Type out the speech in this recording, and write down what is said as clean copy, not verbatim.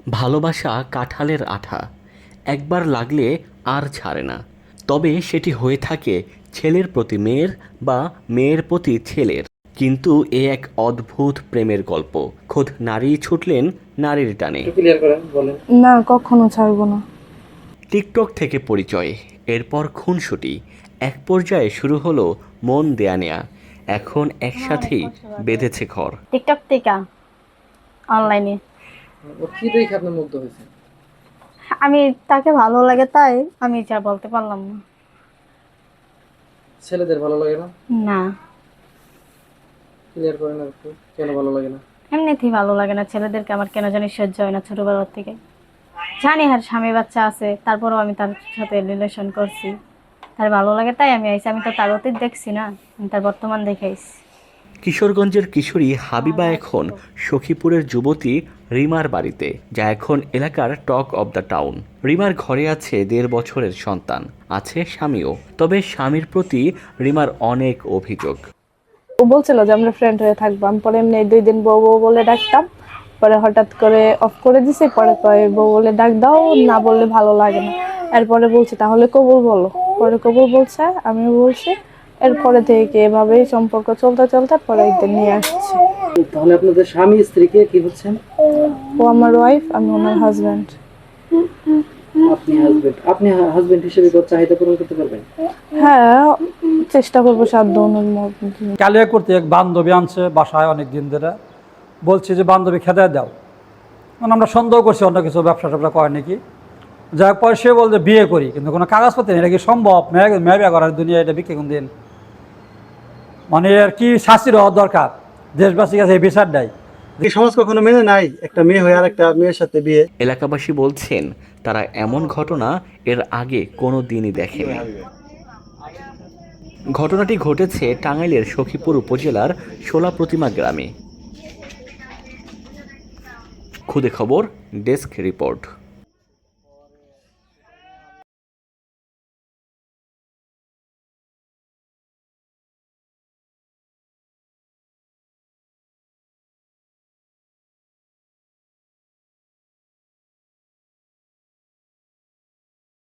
ভালোবাসা কাঁঠালের আঠা, একবার লাগলে আর ছাড়ে না। তবে সেটি হয়ে থাকে ছেলের প্রতি মেয়ের বা মেয়ের প্রতি ছেলের। কিন্তু এ এক অদ্ভুত প্রেমের গল্প। খোদ নারী ছুটলেন নারীর টানে। না, কখনো ছাড়বো না। টিকটক থেকে পরিচয়, এরপর খুনসুটি, এক পর্যায়ে শুরু হলো মন দেয়া নেয়া। এখন একসাথেই বেঁধেছে ঘর। টিকটক থেকে অনলাইনে ও কি দেখে আপনি মুগ্ধ হয়েছেন? আমি তাকে ভালো লাগে তাই আমি যা বলতে পারলাম না। ছেলেদের ভালো লাগে না? না, ক্লিয়ার করেন আর একটু, কেন ভালো লাগে না? এমনিতেই ভালো লাগে না ছেলেদেরকে, আমার কেন জানি সহ্য হয় না ছোটবেলার থেকে। জানি আর স্বামী বাচ্চা আছে, তারপরেও আমি তার সাথে রিলেশন করছি। তার ভালো লাগে তাই আমি আইছি। আমি তো তার অতীত দেখছি না, আমি তার বর্তমান দেখে আইছি। কিশোরগঞ্জের কিশোরী হাবিবা এখন সখীপুরের যুবতী রিমার বাড়িতে, যা এখন এলাকার টক অব দ্য টাউন। রিমার ঘরে আছে 1.5 বছরের সন্তান, আছে স্বামীও। তবে স্বামীর প্রতি রিমার অনেক অভিযোগ। ও বলছিল যে আমরা ফ্রেন্ড হয়ে থাকবো, আমি পরে এমনি 2 দিন বউ বউ বলে ডাকতাম, পরে হঠাৎ করে অফ করে দিছে। পরে কয় বউ বলে ডাক দাও, না বললে ভালো লাগে না। এরপরে বলছি তাহলে কবুল বলো, পরে কবুল বলছে, আমিও বলছি। এরপরে থেকে এভাবেই সম্পর্ক চলতে চলতে পরে একদিন নিয়ে আসছে। তাহলে আপনাদের স্বামী স্ত্রীকে কি হচ্ছেন? ও আমার ওয়াইফ, আমি ওনার হাজব্যান্ড। আপনি হাজবেন্ড হিসেবে ওর চাহিদা পূরণ করতে পারবেন? হ্যাঁ, চেষ্টা করবো সাধ্য অনুযায়ী। ক্যালিয়া করতে এক বান্ধবী আনছে বাসায় অনেক দিন ধরে, বলছি যে বান্ধবী খেতে দাও। মানে আমরা সন্দেহ করছি অন্য কিছু ব্যবসা ট্যাবসা করে নাকি। যার পর সে বলছে বিয়ে করি, কিন্তু কোনো কাগজপত্র নেই। এটা কি সম্ভব? মেয়ে বিয়ে করার দুনিয়া এটা বিক্রি কোন দিন? মানে আর কি শাস্তির হওয়ার দরকার, দেশবাসীর কাছে এই বিচার দেয়। এই সমাজ কখনো মেনে নাই একটা মেয়ে হয়ে আর একটা মেয়ের সাথে বিয়ে। এলাকাবাসী বলছেন তারা এমন ঘটনা এর আগে কোনো দিনই দেখেনি। ঘটনাটি ঘটেছে টাঙ্গাইলের সখীপুর উপজেলার শোলা প্রতিমা গ্রামে। খুদে খবর, ডেস্ক রিপোর্ট।